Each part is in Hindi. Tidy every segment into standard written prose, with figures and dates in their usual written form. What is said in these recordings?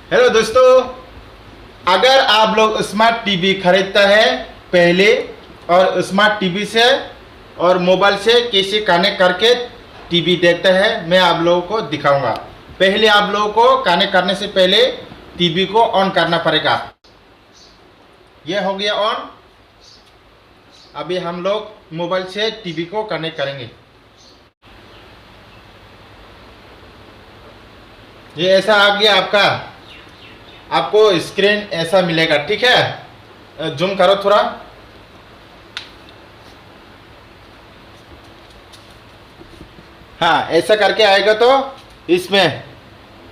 हेलो दोस्तों, अगर आप लोग स्मार्ट टीवी खरीदता है पहले और स्मार्ट टीवी से और मोबाइल से कैसे कनेक्ट करके टीवी देखता है मैं आप लोगों को दिखाऊंगा। पहले आप लोगों को कनेक्ट करने से पहले टीवी को ऑन करना पड़ेगा। ये हो गया ऑन। अभी हम लोग मोबाइल से टीवी को कनेक्ट करेंगे। ये ऐसा आ गया आपको स्क्रीन ऐसा मिलेगा, ठीक है। जूम करो थोड़ा। हाँ, ऐसा करके आएगा तो इसमें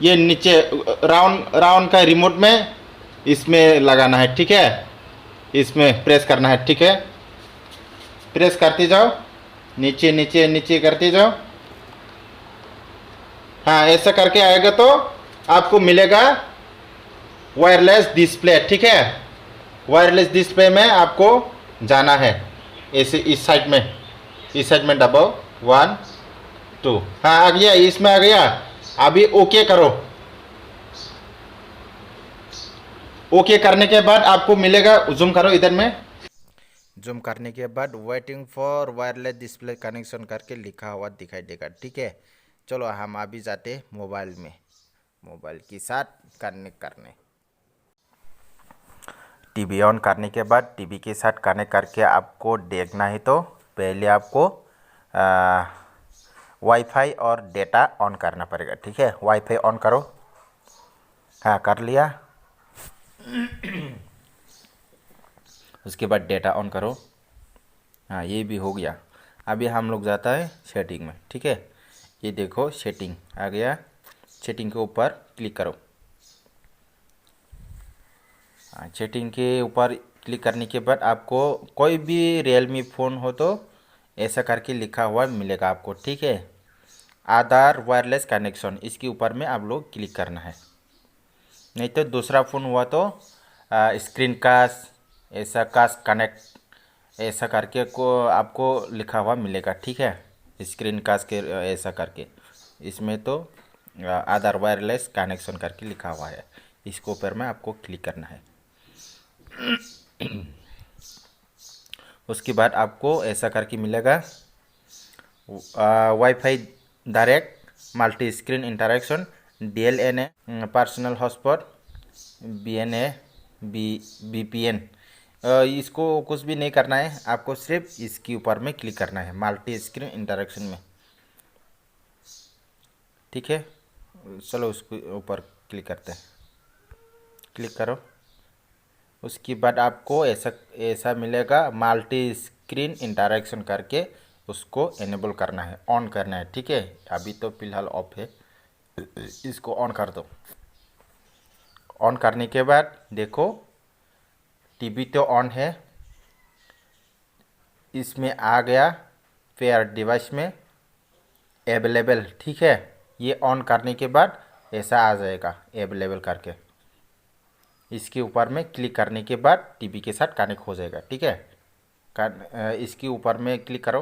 ये नीचे राउंड राउंड का रिमोट में इसमें लगाना है, ठीक है। इसमें प्रेस करना है, ठीक है। प्रेस करते जाओ, नीचे नीचे नीचे करते जाओ। हाँ, ऐसा करके आएगा तो आपको मिलेगा वायरलेस डिस्प्ले, ठीक है। वायरलेस डिस्प्ले में आपको जाना है, ऐसे इस साइड में दबाओ 1 2। हाँ, आ गया, इसमें आ गया। अभी ओके करो। ओके करने के बाद आपको मिलेगा, जूम करो इधर में। जूम करने के बाद waiting for wireless display connection करके लिखा हुआ दिखाई देगा, ठीक है। चलो हम अभी जाते मोबाइल में, मोबाइल के साथ कनेक्ट करने। टीवी ऑन करने के बाद टीवी के साथ कनेक्ट करके आपको देखना है तो पहले आपको वाईफाई और डेटा ऑन करना पड़ेगा, ठीक है। वाईफाई ऑन करो। हाँ, कर लिया। उसके बाद डेटा ऑन करो। हाँ, ये भी हो गया। अभी हम लोग जाता है सेटिंग में, ठीक है। ये देखो सेटिंग आ गया। सेटिंग के ऊपर क्लिक करो। हाँ, सेटिंग के ऊपर क्लिक करने के बाद आपको कोई भी रियलमी फ़ोन हो तो ऐसा करके लिखा हुआ मिलेगा आपको, ठीक है। आधार वायरलेस कनेक्शन, इसके ऊपर में आप लोग क्लिक करना है। नहीं तो दूसरा फ़ोन हुआ तो स्क्रीन कास्ट, ऐसा कास्ट कनेक्ट ऐसा करके को आपको लिखा हुआ मिलेगा, ठीक है। स्क्रीन कास्ट के ऐसा करके इसमें तो आधार वायरलेस कनेक्शन करके लिखा हुआ है। इसके ऊपर में आपको क्लिक करना है। उसके बाद आपको ऐसा करके मिलेगा wifi direct multi screen interaction DLNA personal hotspot BNA VPN। इसको कुछ भी नहीं करना है, आपको सिर्फ इसके ऊपर में क्लिक करना है मल्टी स्क्रीन इंटरेक्शन में, ठीक है। चलो उसके ऊपर क्लिक करते हैं। क्लिक करो। उसके बाद आपको ऐसा ऐसा मिलेगा मल्टी स्क्रीन इंटरेक्शन करके उसको इनेबल करना है, ऑन करना है, ठीक है। अभी तो फिलहाल ऑफ है, इसको ऑन कर दो। ऑन करने के बाद देखो टीवी तो ऑन है, इसमें आ गया पेयर डिवाइस में अवेलेबल, ठीक है। ये ऑन करने के बाद ऐसा आ जाएगा अवेलेबल करके। इसके ऊपर में क्लिक करने के बाद टीवी के साथ कनेक्ट हो जाएगा, ठीक है। इसके ऊपर में क्लिक करो।